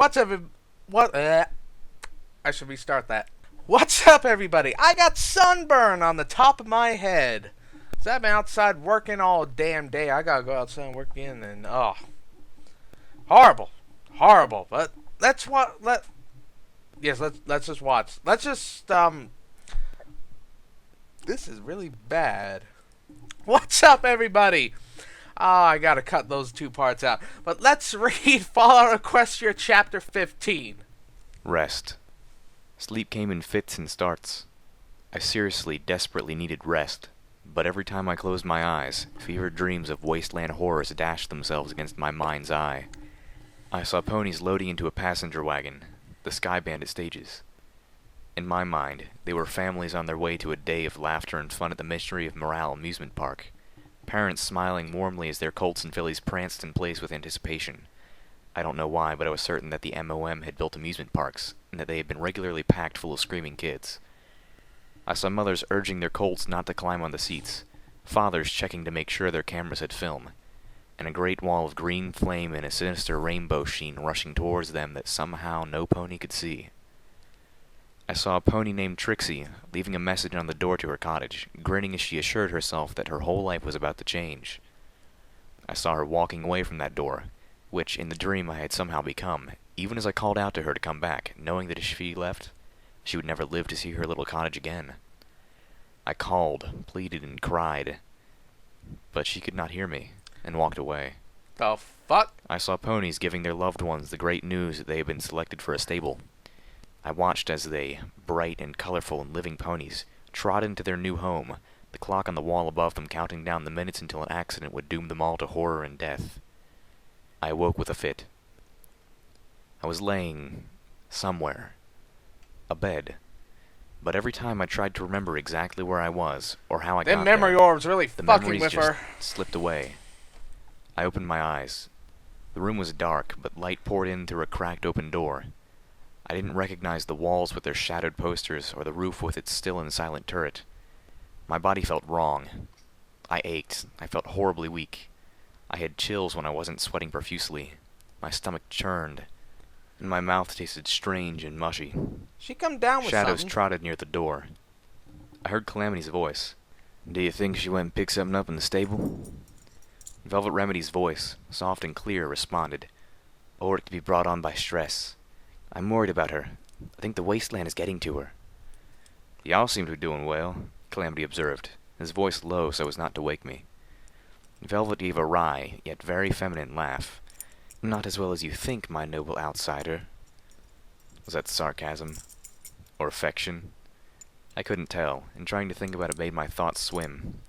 What's up? What? I should restart that. What's up, everybody? I got sunburn on the top of my head. So I've been outside working all damn day. I gotta go outside and work again, and horrible. But let's just watch. This is really bad. What's up, everybody? I gotta cut those two parts out. But let's read Fallout Equestria Chapter 15. Rest. Sleep came in fits and starts. I seriously, desperately needed rest, but every time I closed my eyes, fevered dreams of wasteland horrors dashed themselves against my mind's eye. I saw ponies loading into a passenger wagon, the Sky Bandit stages. In my mind, they were families on their way to a day of laughter and fun at the Mystery of Morale amusement park. Parents smiling warmly as their colts and fillies pranced in place with anticipation. I don't know why, but I was certain that the MOM had built amusement parks, and that they had been regularly packed full of screaming kids. I saw mothers urging their colts not to climb on the seats, fathers checking to make sure their cameras had film, and a great wall of green flame and a sinister rainbow sheen rushing towards them that somehow no pony could see. I saw a pony named Trixie leaving a message on the door to her cottage, grinning as she assured herself that her whole life was about to change. I saw her walking away from that door, which in the dream I had somehow become, even as I called out to her to come back, knowing that if she left, she would never live to see her little cottage again. I called, pleaded, and cried, but she could not hear me, and walked away. The fuck? I saw ponies giving their loved ones the great news that they had been selected for a stable. I watched as they, bright and colorful and living ponies, trod into their new home, the clock on the wall above them counting down the minutes until an accident would doom them all to horror and death. I awoke with a fit. I was laying somewhere. Abed. But every time I tried to remember exactly where I was, or how I got there, them memory orbs really the fucking memories with just her. slipped away. I opened my eyes. The room was dark, but light poured in through a cracked open door. I didn't recognize the walls with their shadowed posters, or the roof with its still and silent turret. My body felt wrong. I ached. I felt horribly weak. I had chills when I wasn't sweating profusely. My stomach churned, and my mouth tasted strange and mushy. She come down with Shadows something. trotted near the door. I heard Calamity's voice. "Do you think she went and picked something up in the stable?" Velvet Remedy's voice, soft and clear, responded, "Or it could be brought on by stress. I'm worried about her. I think the wasteland is getting to her." "Y'all seem to be doing well," Calamity observed, his voice low so as not to wake me. Velvet gave a wry, yet very feminine laugh. "Not as well as you think, my noble outsider." Was that sarcasm? Or affection? I couldn't tell, and trying to think about it made my thoughts swim.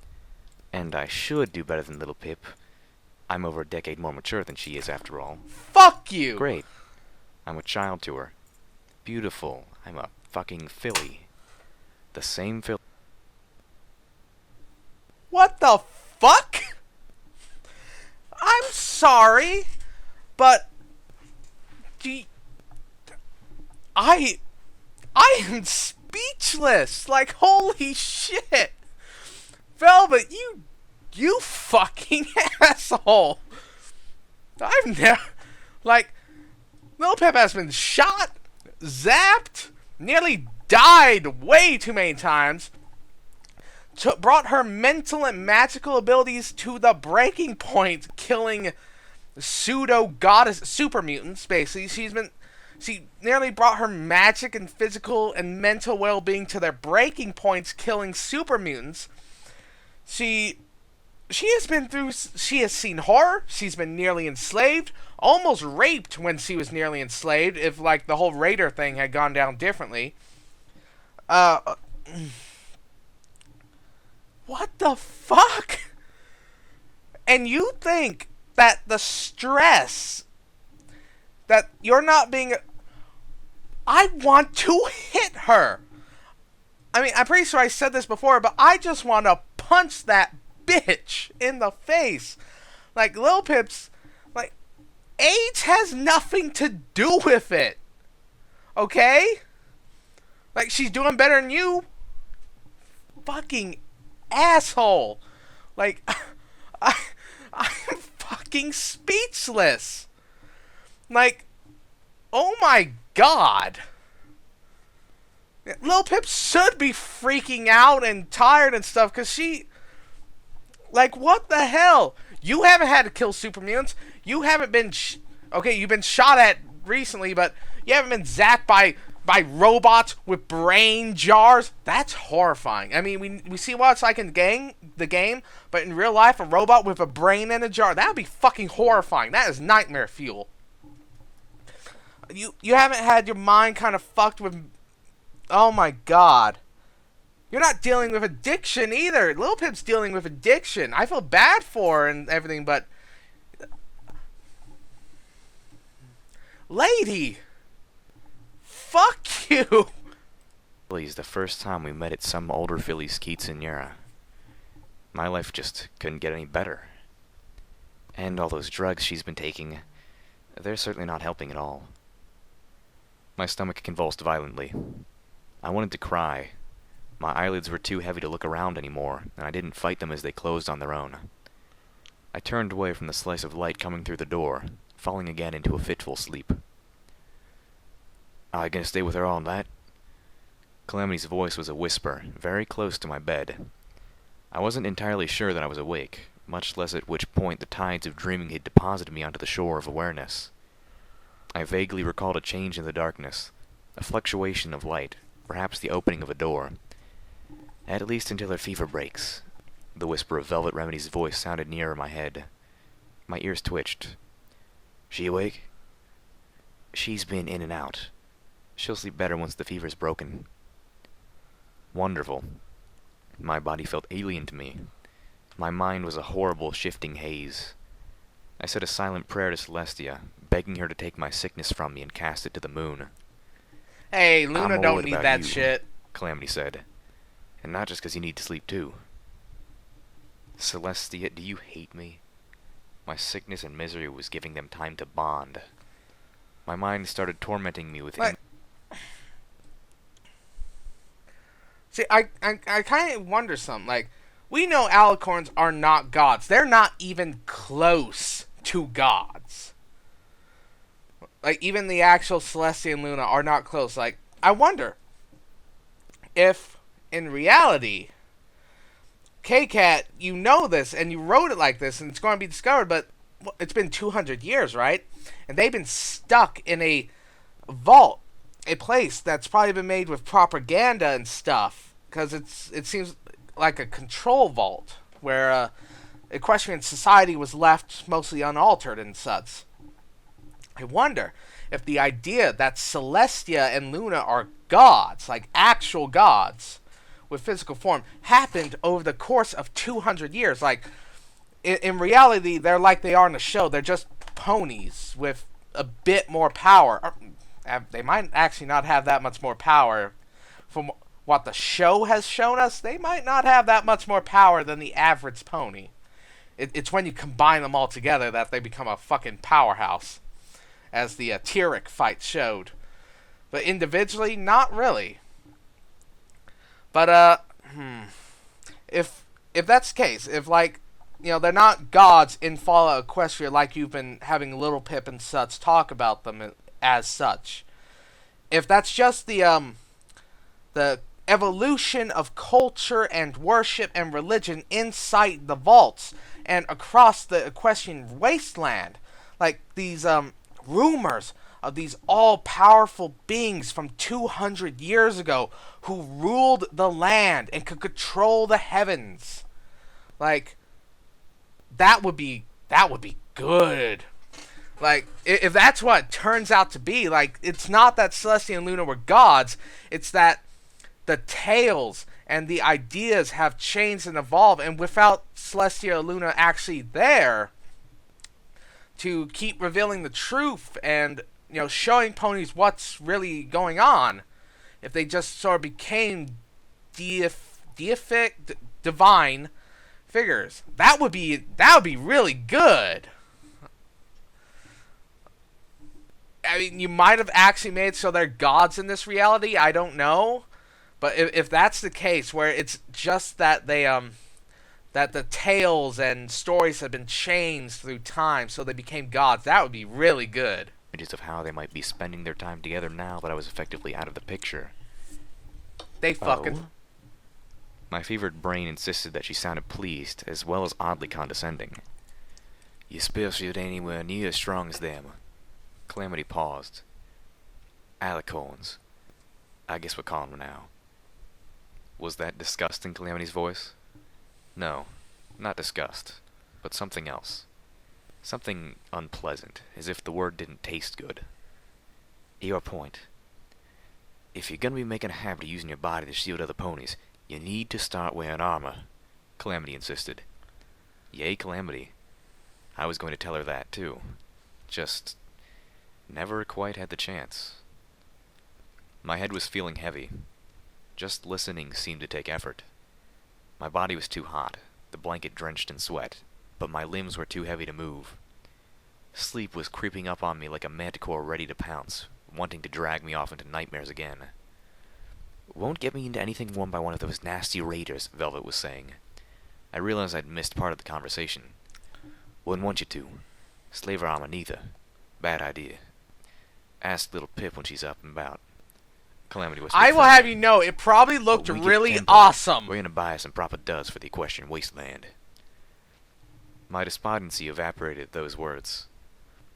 And I should do better than little Pip. I'm over a decade more mature than she is, after all. Fuck you! Great. I'm a child to her. Beautiful. I'm a fucking filly. The same filly. What the fuck? I'm sorry, but I am speechless. Like, holy shit. Velvet, you fucking asshole. I've never, like, Lil Pep has been shot, zapped, nearly died way too many times, brought her mental and magical abilities to the breaking point, killing pseudo-goddess super mutants, basically. She nearly brought her magic and physical and mental well-being to their breaking points, killing super mutants. She has seen horror, she's been nearly enslaved, almost raped when she was nearly enslaved, if, like, the whole Raider thing had gone down differently. What the fuck? And you think that the stress that you're not being... I want to hit her. I mean, I'm pretty sure I said this before, but I just want to punch that bitch in the face. Like, Lil Pip's, like, age has nothing to do with it. Okay? Like, she's doing better than you. Fucking asshole. Like, I'm fucking speechless. Like, Oh my god. Lil Pip should be freaking out and tired and stuff, because she... Like, what the hell? You haven't had to kill super mutants. You haven't been... okay, you've been shot at recently, but you haven't been zapped by robots with brain jars. That's horrifying. I mean, we see what it's like in the game, but in real life, a robot with a brain in a jar, that would be fucking horrifying. That is nightmare fuel. You haven't had your mind kind of fucked with... Oh my god. You're not dealing with addiction either. Lil Pip's dealing with addiction. I feel bad for her and everything, but... Lady! Fuck you! It's the first time we met at some older Philly skeets in Yura. My life just couldn't get any better. And all those drugs she's been taking, they're certainly not helping at all. My stomach convulsed violently. I wanted to cry. My eyelids were too heavy to look around anymore, and I didn't fight them as they closed on their own. I turned away from the slice of light coming through the door, falling again into a fitful sleep. "Are you gonna stay with her all night?" Calamity's voice was a whisper, very close to my bed. I wasn't entirely sure that I was awake, much less at which point the tides of dreaming had deposited me onto the shore of awareness. I vaguely recalled a change in the darkness, a fluctuation of light, perhaps the opening of a door. "At least until her fever breaks." The whisper of Velvet Remedy's voice sounded nearer my head. My ears twitched. "She awake?" "She's been in and out. She'll sleep better once the fever's broken." Wonderful. My body felt alien to me. My mind was a horrible, shifting haze. I said a silent prayer to Celestia, begging her to take my sickness from me and cast it to the moon. Hey, Luna "I'm don't worried need about that you," shit. Calamity said. "And not just 'cause you need to sleep too." "Celestia, do you hate me?" My sickness and misery was giving them time to bond. My mind started tormenting me with... See, I kind of wonder something. Like, we know alicorns are not gods. They're not even close to gods. Like, even the actual Celestia and Luna are not close. Like, I wonder if, in reality, K-Cat, you know this, and you wrote it like this, and it's going to be discovered, but it's been 200 years, right? And they've been stuck in a vault, a place that's probably been made with propaganda and stuff, because it seems like a control vault, where equestrian society was left mostly unaltered and such. I wonder if the idea that Celestia and Luna are gods, like actual gods, with physical form, happened over the course of 200 years. Like, in reality, they're like they are in the show. They're just ponies with a bit more power. They might actually not have that much more power. From what the show has shown us, they might not have that much more power than the average pony. It's when you combine them all together that they become a fucking powerhouse, as the Tyrek fight showed. But individually, not really. But, if that's the case, if, like, you know, they're not gods in Fallout Equestria like you've been having Little Pip and such talk about them as such. If that's just the evolution of culture and worship and religion inside the vaults and across the Equestrian wasteland, like these, rumors of these all-powerful beings from 200 years ago who ruled the land and could control the heavens. Like, that would be good. Like, if that's what it turns out to be, like, it's not that Celestia and Luna were gods, it's that the tales and the ideas have changed and evolved, and without Celestia or Luna actually there to keep revealing the truth and, you know, showing ponies what's really going on, if they just sort of became deific, divine figures, that would be really good. I mean, you might have actually made so they're gods in this reality. I don't know, but if that's the case, where it's just that they that the tales and stories have been changed through time, so they became gods, that would be really good. images of how they might be spending their time together now that I was effectively out of the picture. They fucking... Oh? My fevered brain insisted that she sounded pleased, as well as oddly condescending. "You spell shit anywhere near as strong as them." Calamity paused. "Alicorns. I guess we're calling them now." Was that disgust in Calamity's voice? No, not disgust, but something else. Something unpleasant, as if the word didn't taste good. "Your point. If you're gonna be making a habit of using your body to shield other ponies, you need to start wearing armor," Calamity insisted. Yay, Calamity. I was going to tell her that, too. Just never quite had the chance. My head was feeling heavy. Just listening seemed to take effort. My body was too hot, the blanket drenched in sweat, but my limbs were too heavy to move. Sleep was creeping up on me like a manticore ready to pounce, wanting to drag me off into nightmares again. "Won't get me into anything worn by one of those nasty raiders," Velvet was saying. I realized I'd missed part of the conversation. "Wouldn't want you to. Slaver armor neither. Bad idea. Ask little Pip when she's up and about." Calamity whispered. I will have you know, it probably looked "When we get really tempo, awesome. We're gonna buy some proper duds for the equestrian wasteland." My despondency evaporated at those words.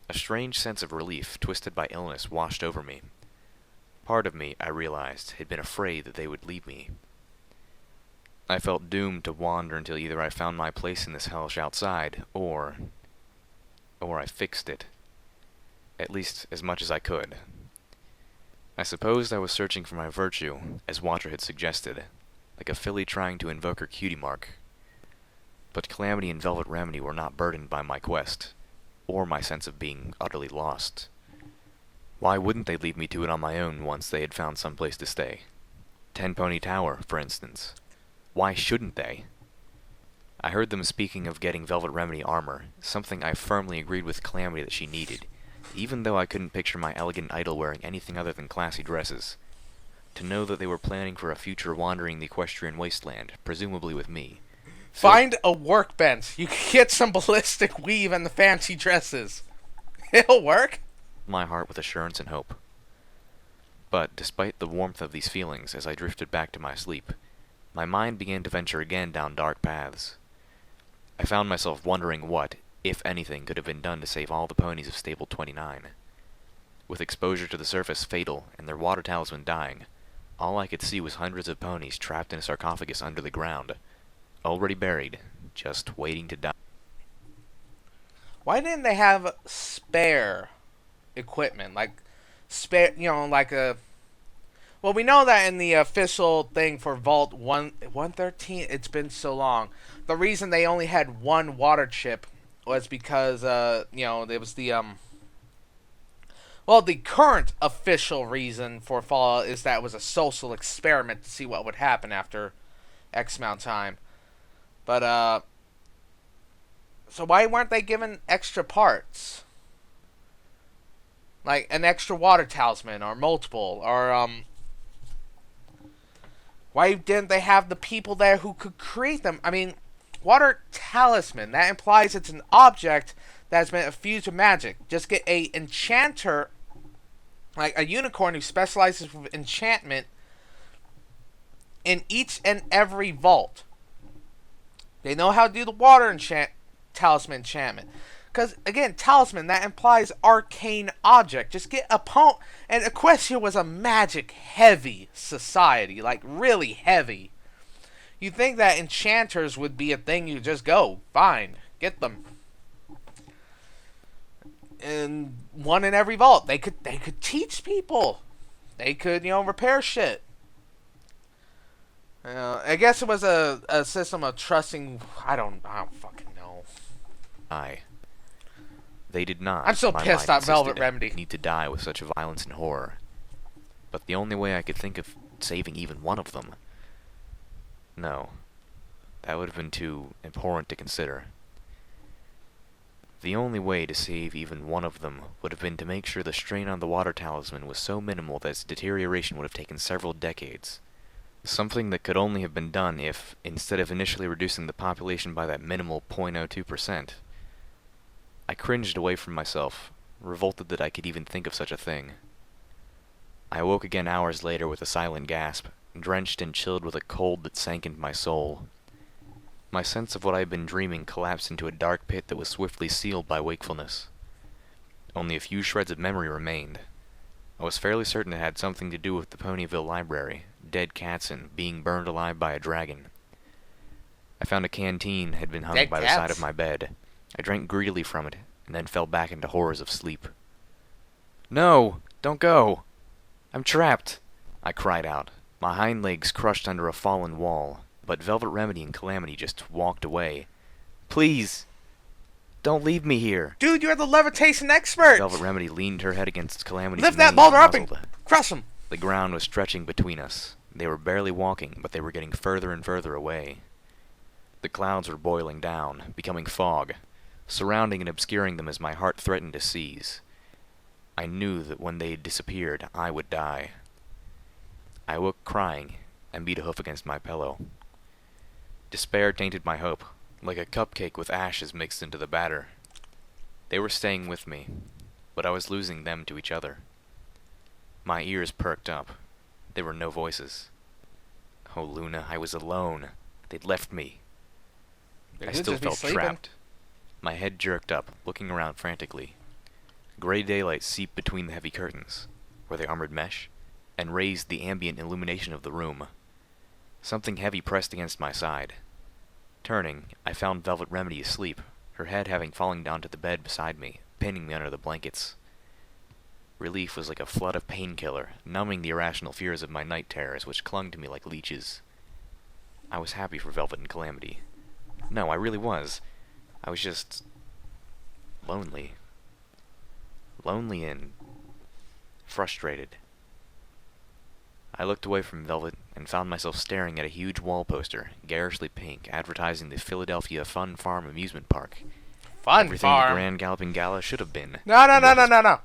A strange sense of relief, twisted by illness, washed over me. Part of me, I realized, had been afraid that they would leave me. I felt doomed to wander until either I found my place in this hellish outside, or I fixed it. At least, as much as I could. I supposed I was searching for my virtue, as Water had suggested, like a filly trying to invoke her cutie mark. But Calamity and Velvet Remedy were not burdened by my quest, or my sense of being utterly lost. Why wouldn't they leave me to it on my own once they had found some place to stay? 10 Pony Tower, for instance. Why shouldn't they? I heard them speaking of getting Velvet Remedy armor, something I firmly agreed with Calamity that she needed, even though I couldn't picture my elegant idol wearing anything other than classy dresses. To know that they were planning for a future wandering the equestrian wasteland, presumably with me. Find a workbench. You can get some ballistic weave and the fancy dresses. It'll work. My heart with assurance and hope. But despite the warmth of these feelings as I drifted back to my sleep, my mind began to venture again down dark paths. I found myself wondering what, if anything, could have been done to save all the ponies of Stable 29. With exposure to the surface fatal and their water talisman dying, all I could see was hundreds of ponies trapped in a sarcophagus under the ground, already buried, just waiting to die. Why didn't they have spare equipment? Like, spare, like a... Well, we know that in the official thing for Vault 113, it's been so long. The reason they only had one water chip was because, there was the, Well, the current official reason for Fallout is that it was a social experiment to see what would happen after X amount of time. But, so why weren't they given extra parts? Like, an extra water talisman, or multiple, or, why didn't they have the people there who could create them? I mean, water talisman, that implies it's an object that has been infused with magic. Just get a enchanter, like a unicorn who specializes with enchantment, in each and every vault. They know how to do the water talisman enchantment. Because, again, talisman, that implies arcane object. Just get a And Equestria was a magic-heavy society. Like, really heavy. You'd think that enchanters would be a thing you just go. Fine. Get them. And one in every vault. They could teach people. They could, repair shit. I guess it was a system of trusting... I don't fucking know. They did not. I'm so pissed at Velvet Remedy. Need to die with such violence and horror. But the only way I could think of saving even one of them... No. That would have been too abhorrent to consider. The only way to save even one of them would have been to make sure the strain on the water talisman was so minimal that its deterioration would have taken several decades. Something that could only have been done if, instead of initially reducing the population by that minimal 0.02%, I cringed away from myself, revolted that I could even think of such a thing. I awoke again hours later with a silent gasp, drenched and chilled with a cold that sank into my soul. My sense of what I had been dreaming collapsed into a dark pit that was swiftly sealed by wakefulness. Only a few shreds of memory remained. I was fairly certain it had something to do with the Ponyville library, dead cats, and being burned alive by a dragon. I found a canteen had been hung Dead by the cats? side of my bed. I drank greedily from it, and then fell back into horrors of sleep. "No! Don't go! I'm trapped!" I cried out, my hind legs crushed under a fallen wall, but Velvet Remedy and Calamity just walked away. "Please! Don't leave me here!" Dude, you're the levitation expert! Velvet Remedy leaned her head against Calamity's Lift that mane boulder up and muzzled. crush him! The ground was stretching between us. They were barely walking, but they were getting further and further away. The clouds were boiling down, becoming fog, surrounding and obscuring them as my heart threatened to seize. I knew that when they disappeared, I would die. I awoke crying and beat a hoof against my pillow. Despair tainted my hope, like a cupcake with ashes mixed into the batter. They were staying with me, but I was losing them to each other. My ears perked up. There were no voices. Oh, Luna, I was alone. They'd left me. They I could still just be felt sleeping. trapped. My head jerked up, looking around frantically. Gray daylight seeped between the heavy curtains. Were they armored mesh? And raised the ambient illumination of the room. Something heavy pressed against my side. Turning, I found Velvet Remedy asleep, her head having fallen down to the bed beside me, pinning me under the blankets. Relief was like a flood of painkiller, numbing the irrational fears of my night terrors, which clung to me like leeches. I was happy for Velvet and Calamity. No, I really was. I was just lonely. Lonely and frustrated. I looked away from Velvet and found myself staring at a huge wall poster, garishly pink, advertising the Philadelphia Fun Farm amusement park. Fun Everything farm. the Grand Galloping Gala should have been. No.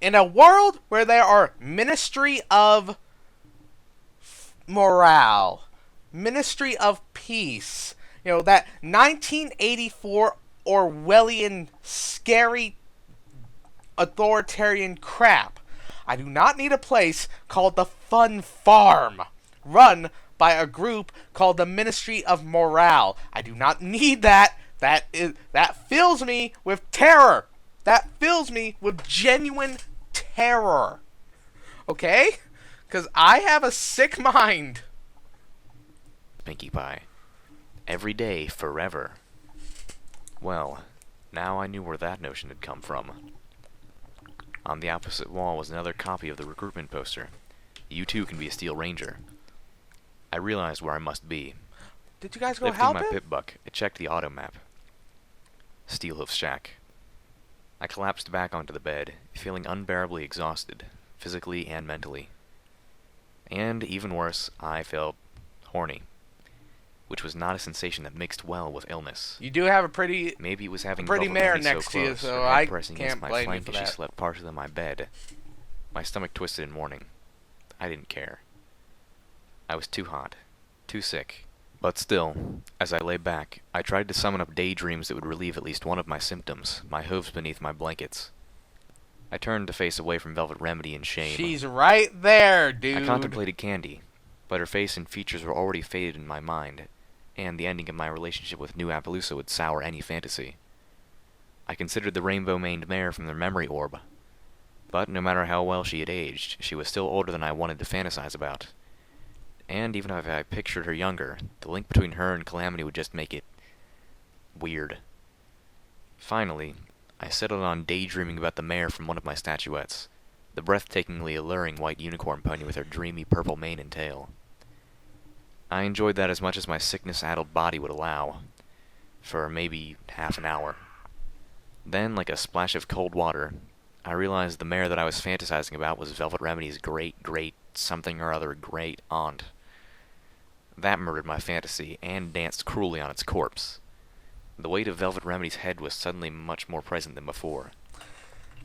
In a world where there are Ministry of Morale, Ministry of Peace, you know, that 1984 Orwellian scary authoritarian crap, I do not need a place called the Fun Farm, run by a group called the Ministry of Morale. I do not need that. That fills me with terror. That fills me with genuine terror. Okay? Because I have a sick mind. Pinkie Pie. Every day, forever. Well, now I knew where that notion had come from. On the opposite wall was another copy of the recruitment poster. You too can be a Steel Ranger. I realized where I must be. Did you guys go Lifting help my him? pip-buck, I checked the auto map. Steelhoof's shack. I collapsed back onto the bed, feeling unbearably exhausted, physically and mentally. And, even worse, I felt horny, which was not a sensation that mixed well with illness. You do have a pretty Maybe it was having pretty Velvet mare Remedy so next to you, close, so her head I pressing can't against my blame you flank for as she that. slept partially on my bed. My stomach twisted in warning. I didn't care. I was too hot, too sick. But still, as I lay back, I tried to summon up daydreams that would relieve at least one of my symptoms, my hooves beneath my blankets. I turned to face away from Velvet Remedy in shame. She's right there, dude. I contemplated Candy, but her face and features were already faded in my mind, and the ending of my relationship with New Appaloosa would sour any fantasy. I considered the rainbow-maned mare from the memory orb, but no matter how well she had aged, she was still older than I wanted to fantasize about. And even if I pictured her younger, the link between her and Calamity would just make it weird. Finally, I settled on daydreaming about the mare from one of my statuettes, the breathtakingly alluring white unicorn pony with her dreamy purple mane and tail. I enjoyed that as much as my sickness-addled body would allow, for maybe half an hour. Then, like a splash of cold water, I realized the mare that I was fantasizing about was Velvet Remedy's great-something-or-other-great aunt. That murdered my fantasy, and danced cruelly on its corpse. The weight of Velvet Remedy's head was suddenly much more present than before.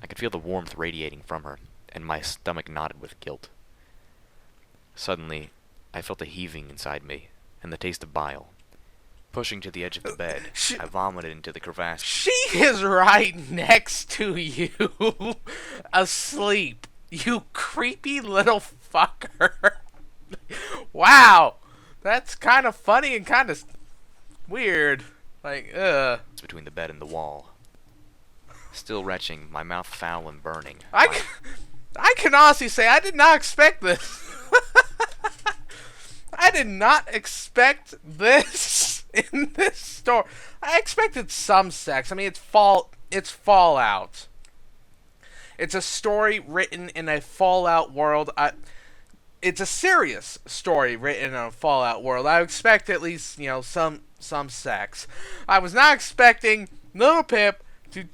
I could feel the warmth radiating from her, and my stomach knotted with guilt. Suddenly, I felt a heaving inside me, and the taste of bile. Pushing to the edge of the bed, I vomited into the crevasse. She is right next to you, asleep. You creepy little fucker. Wow. That's kind of funny and kind of weird. Like, Between the bed and the wall. Still retching, my mouth foul and burning. I can honestly say I did not expect this. I did not expect this in this story. I expected some sex. I mean, it's Fallout. It's a story written in a Fallout world. It's a serious story written in a Fallout world. I expect at least, some sex. I was not expecting Little Pip to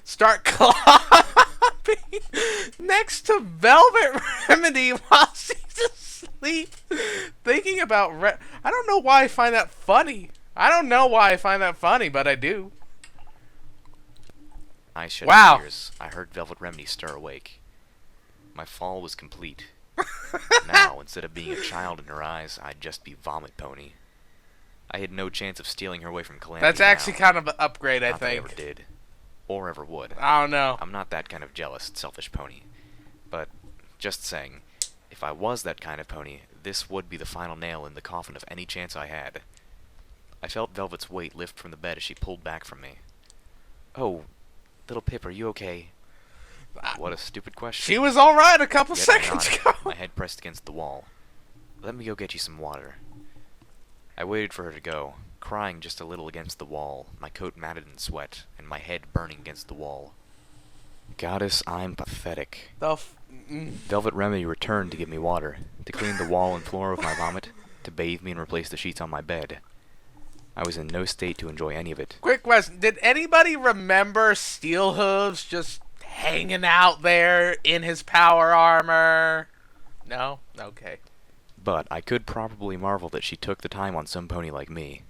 start clopping next to Velvet Remedy while she's asleep, thinking about. I don't know why I find that funny. But I do. I shed Wow. tears. I heard Velvet Remedy stir awake. My fall was complete. Now, instead of being a child in her eyes, I'd just be Vomit Pony. I had no chance of stealing her away from Calamity. That's actually kind of an upgrade, I Not that I think. ever did. Or ever would. I don't know. I'm not that kind of jealous, selfish pony. But, just saying, if I was that kind of pony, this would be the final nail in the coffin of any chance I had. I felt Velvet's weight lift from the bed as she pulled back from me. Oh, Little Pip, are you okay? What a stupid question. She was alright a couple Yet I seconds nodded, ago. my head pressed against the wall. Let me go get you some water. I waited for her to go, crying just a little against the wall, my coat matted in sweat, and my head burning against the wall. Goddess, I'm pathetic. Velvet Remedy returned to give me water, to clean the wall and floor of my vomit, to bathe me and replace the sheets on my bed. I was in no state to enjoy any of it. Quick question. Did anybody remember Steel Hooves just hanging out there in his power armor? No? Okay. But I could probably marvel that she took the time on some pony like me.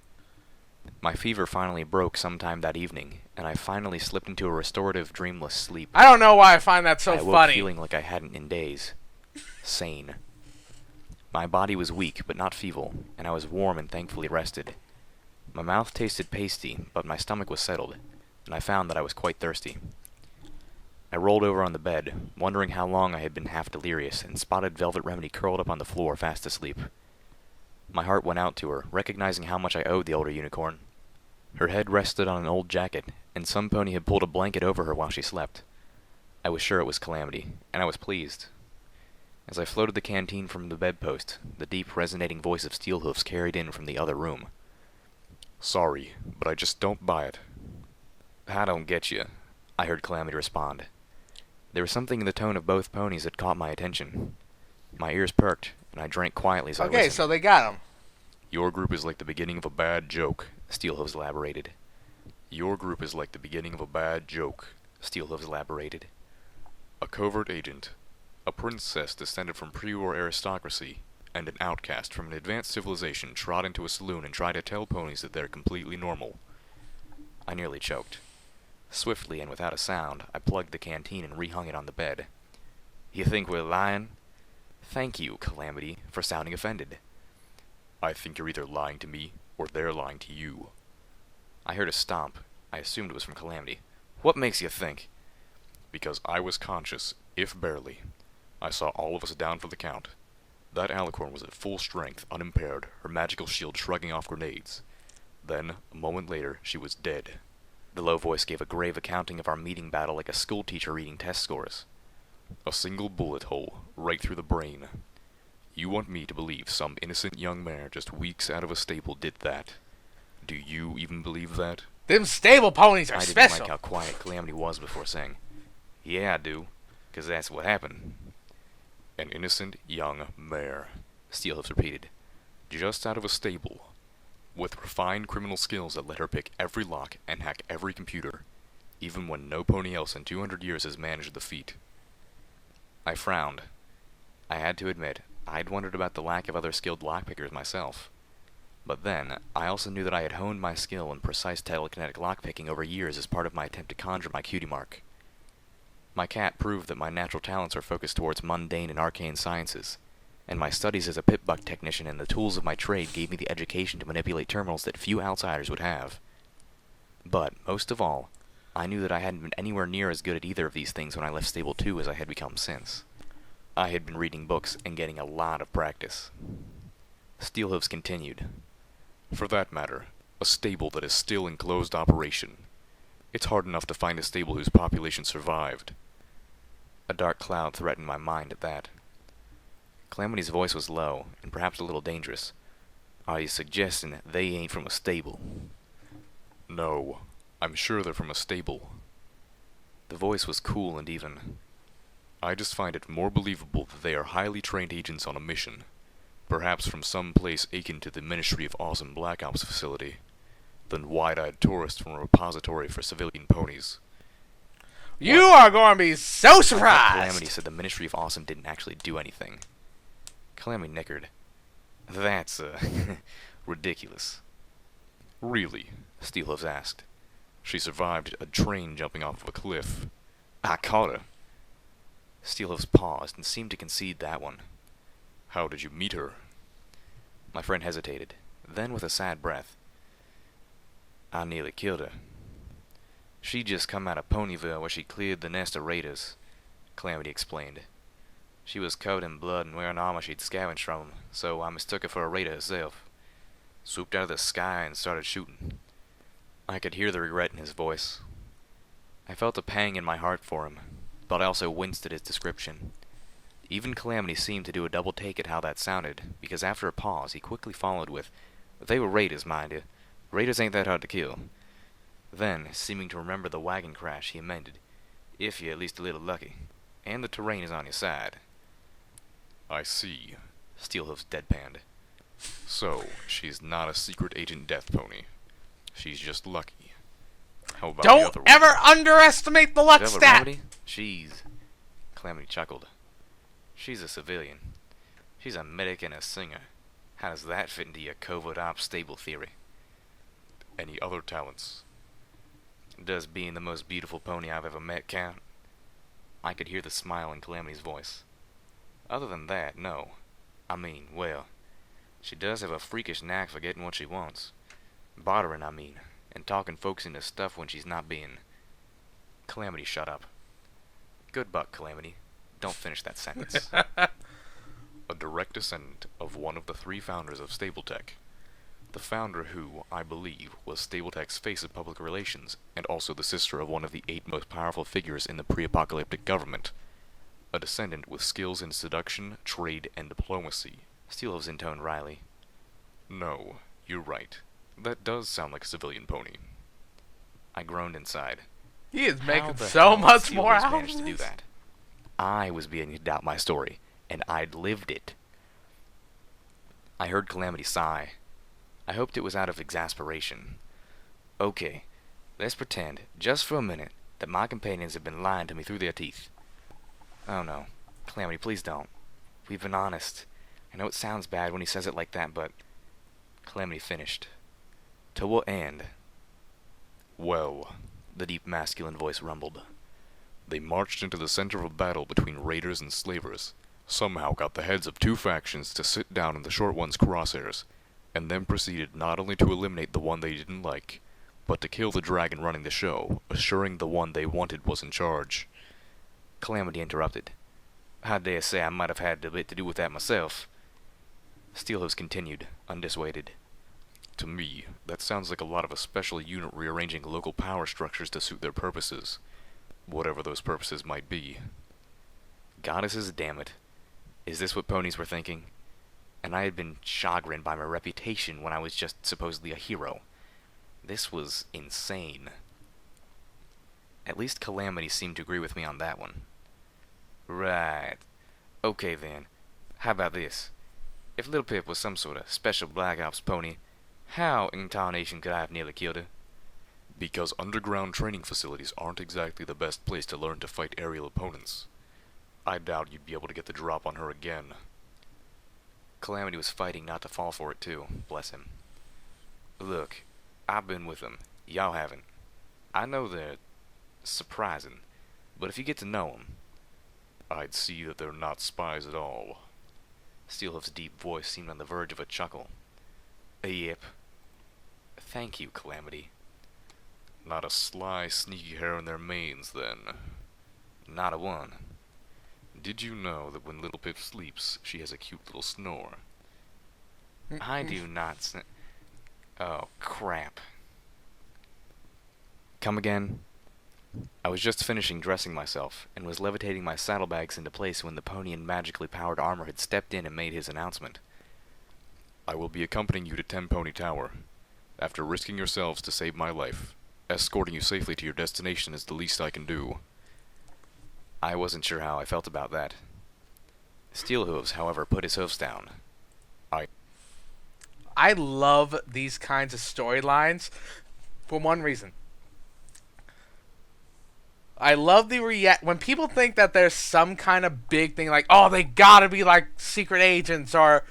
My fever finally broke sometime that evening, and I finally slipped into a restorative, dreamless sleep. I don't know why I find that so I awoke funny. feeling like I hadn't in days. Sane. My body was weak, but not feeble, and I was warm and thankfully rested. My mouth tasted pasty, but my stomach was settled, and I found that I was quite thirsty. I rolled over on the bed, wondering how long I had been half delirious, and spotted Velvet Remedy curled up on the floor fast asleep. My heart went out to her, recognizing how much I owed the older unicorn. Her head rested on an old jacket, and some pony had pulled a blanket over her while she slept. I was sure it was Calamity, and I was pleased. As I floated the canteen from the bedpost, the deep, resonating voice of Steelhoofs carried in from the other room. Sorry, but I just don't buy it. I don't get you, I heard Calamity respond. There was something in the tone of both ponies that caught my attention. My ears perked, and I drank quietly as I listened. Okay, so they got him. Your group is like the beginning of a bad joke, Steelhooves elaborated. Your group is like the beginning of a bad joke, Steelhooves elaborated. A covert agent, a princess descended from pre-war aristocracy, and an outcast from an advanced civilization trot into a saloon and try to tell ponies that they're completely normal. I nearly choked. Swiftly and without a sound, I plugged the canteen and rehung it on the bed. You think we're lying? Thank you, Calamity, for sounding offended. I think you're either lying to me, or they're lying to you. I heard a stomp. I assumed it was from Calamity. What makes you think? Because I was conscious, if barely. I saw all of us down for the count. That alicorn was at full strength, unimpaired, her magical shield shrugging off grenades. Then, a moment later, she was dead. The low voice gave a grave accounting of our meeting battle like a schoolteacher reading test scores. A single bullet hole, right through the brain. You want me to believe some innocent young mare just weeks out of a stable did that? Do you even believe that? Them stable ponies are I didn't special. like how quiet Calamity was before saying, Yeah, I do, 'cause that's what happened. An innocent young mare, Steelhooves repeated. Just out of a stable. With refined criminal skills that let her pick every lock and hack every computer, even when no pony else in 200 years has managed the feat. I frowned. I had to admit, I'd wondered about the lack of other skilled lockpickers myself. But then, I also knew that I had honed my skill in precise telekinetic lockpicking over years as part of my attempt to conjure my cutie mark. My cat proved that my natural talents are focused towards mundane and arcane sciences, and my studies as a pit buck technician and the tools of my trade gave me the education to manipulate terminals that few outsiders would have. But, most of all, I knew that I hadn't been anywhere near as good at either of these things when I left Stable 2 as I had become since. I had been reading books and getting a lot of practice. Steelhooves continued. For that matter, a stable that is still in closed operation. It's hard enough to find a stable whose population survived. A dark cloud threatened my mind at that. Calamity's voice was low, and perhaps a little dangerous. Are you suggesting that they ain't from a stable? No, I'm sure they're from a stable. The voice was cool and even. I just find it more believable that they are highly trained agents on a mission, perhaps from some place akin to the Ministry of Awesome Black Ops facility, than wide-eyed tourists from a repository for civilian ponies. You are going to be so I surprised! thought Calamity said the Ministry of Awesome didn't actually do anything. Calamity nickered. That's, ridiculous. Really? Steelhooves asked. She survived a train jumping off of a cliff. I caught her. Steelhooves paused and seemed to concede that one. How did you meet her? My friend hesitated. Then, with a sad breath, I nearly killed her. She just come out of Ponyville where she cleared the nest of raiders, Calamity explained. She was covered in blood and wearing armor she'd scavenged from 'em, so I mistook her for a raider herself. Swooped out of the sky and started shooting. I could hear the regret in his voice. I felt a pang in my heart for him, but I also winced at his description. Even Calamity seemed to do a double take at how that sounded, because after a pause he quickly followed with, "They were raiders, mind you. Raiders ain't that hard to kill." Then, seeming to remember the wagon crash, he amended, "If you're at least a little lucky. And the terrain is on your side." I see. Steelhooves deadpanned. So, she's not a secret agent death pony. She's just lucky. How about the Don't other ever one? underestimate the luck Velvet stat! Remedy? She's... Calamity chuckled. She's a civilian. She's a medic and a singer. How does that fit into your covert ops stable theory? Any other talents? Does being the most beautiful pony I've ever met count? I could hear the smile in Calamity's voice. Other than that, no. I mean, well, she does have a freakish knack for getting what she wants. Bartering, I mean, and talking folks into stuff when she's not being... Calamity, shut up. Good buck, Calamity. Don't finish that sentence. A direct descendant of one of the 3 founders of Stapletech. The founder who, I believe, was Stapletech's face of public relations, and also the sister of one of the 8 most powerful figures in the pre-apocalyptic government. A descendant with skills in seduction, trade, and diplomacy. Steelhooves intoned wryly. No, you're right. That does sound like a civilian pony. I groaned inside. He is How making the so hell much did more Steelhooves out manage of to do this? that? I was beginning to doubt my story, and I'd lived it. I heard Calamity sigh. I hoped it was out of exasperation. Okay, let's pretend, just for a minute, that my companions have been lying to me through their teeth. Oh no, Calamity, please don't. We've been honest. I know it sounds bad when he says it like that, but... Calamity finished. To what end? Well, The deep masculine voice rumbled. they marched into the center of a battle between raiders and slavers, somehow got the heads of 2 factions to sit down in the short one's crosshairs, and then proceeded not only to eliminate the one they didn't like, but to kill the dragon running the show, assuring the one they wanted was in charge. Calamity interrupted. I dare say I might have had a bit to do with that myself. Steelhooves continued, undissuaded. To me, that sounds like a lot of a special unit rearranging local power structures to suit their purposes, whatever those purposes might be. Goddesses, damn it. Is this what ponies were thinking? And I had been chagrined by my reputation when I was just supposedly a hero. This was insane. At least Calamity seemed to agree with me on that one. Right. Okay then. How about this? If Little Pip was some sort of special Black Ops pony, how in tarnation could I have nearly killed her? Because underground training facilities aren't exactly the best place to learn to fight aerial opponents. I doubt you'd be able to get the drop on her again. Calamity was fighting not to fall for it too, bless him. Look, I've been with them. Y'all haven't. I know they're surprising, but if you get to know them... I'd see that they're not spies at all. Steelhoof's deep voice seemed on the verge of a chuckle. Yep. Thank you, Calamity. Not a sly, sneaky hair in their manes, then. Not a one. Did you know that when Little Pip sleeps, she has a cute little snore? I do not Oh, crap. Come again? I was just finishing dressing myself, and was levitating my saddlebags into place when the pony in magically powered armor had stepped in and made his announcement. I will be accompanying you to 10 Pony Tower. After risking yourselves to save my life, escorting you safely to your destination is the least I can do. I wasn't sure how I felt about that. Steelhooves, however, put his hoofs down. I love these kinds of storylines for one reason. I love the when people think that there's some kind of big thing, like, oh, they gotta be like secret agents or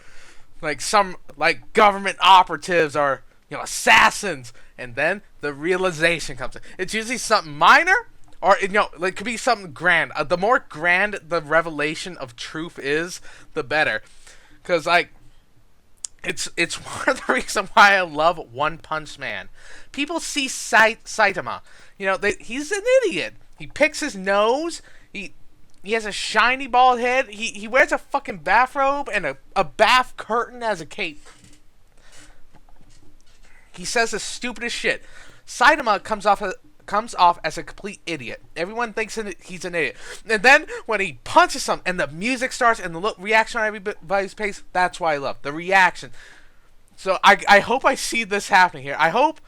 like some like government operatives or, you know, assassins, and then the realization comes in. It's usually something minor, or, you know, like, it could be something grand. The more grand the revelation of truth is, the better. Because, like, it's one of the reasons why I love One Punch Man. People see Saitama. You know, he's an idiot. He picks his nose. He has a shiny bald head. He wears a fucking bathrobe and a bath curtain as a cape. He says the stupidest shit. Saitama comes off as a complete idiot. Everyone thinks he's an idiot. And then when he punches something and the music starts and the reaction on everybody's face, that's why I love the reaction. So I hope I see this happening here. I hope,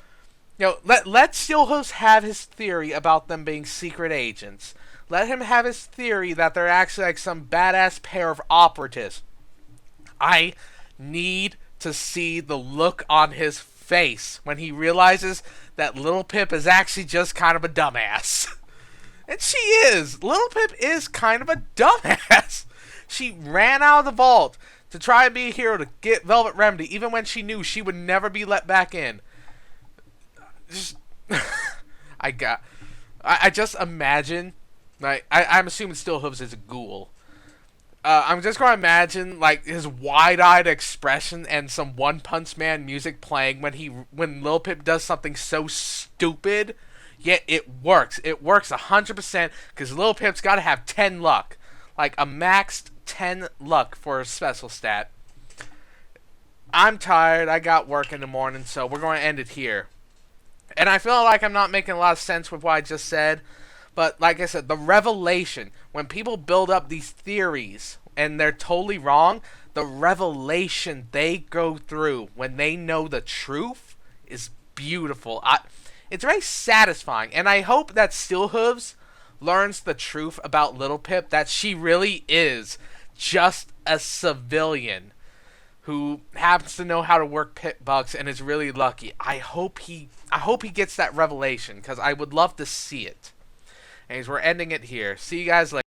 you know, let Steelhooves have his theory about them being secret agents. Let him have his theory that they're actually like some badass pair of operatives. I need to see the look on his face when he realizes that Little Pip is actually just kind of a dumbass. And she is. Little Pip is kind of a dumbass. She ran out of the vault to try and be a hero to get Velvet Remedy, even when she knew she would never be let back in. Just, I just imagine, like, I'm assuming Steelhooves is a ghoul. I'm just gonna imagine like his wide-eyed expression and some One Punch Man music playing when Lil Pip does something so stupid, yet it works. It works 100% because Lil Pip's got to have 10 luck, like a maxed 10 luck for a special stat. I'm tired. I got work in the morning, so we're going to end it here. And I feel like I'm not making a lot of sense with what I just said. But like I said, the revelation, when people build up these theories and they're totally wrong, the revelation they go through when they know the truth is beautiful. It's very satisfying. And I hope that Steelhooves learns the truth about Little Pip, that she really is just a civilian who happens to know how to work pit bugs and is really lucky. I hope he gets that revelation because I would love to see it. Anyways, we're ending it here. See you guys later.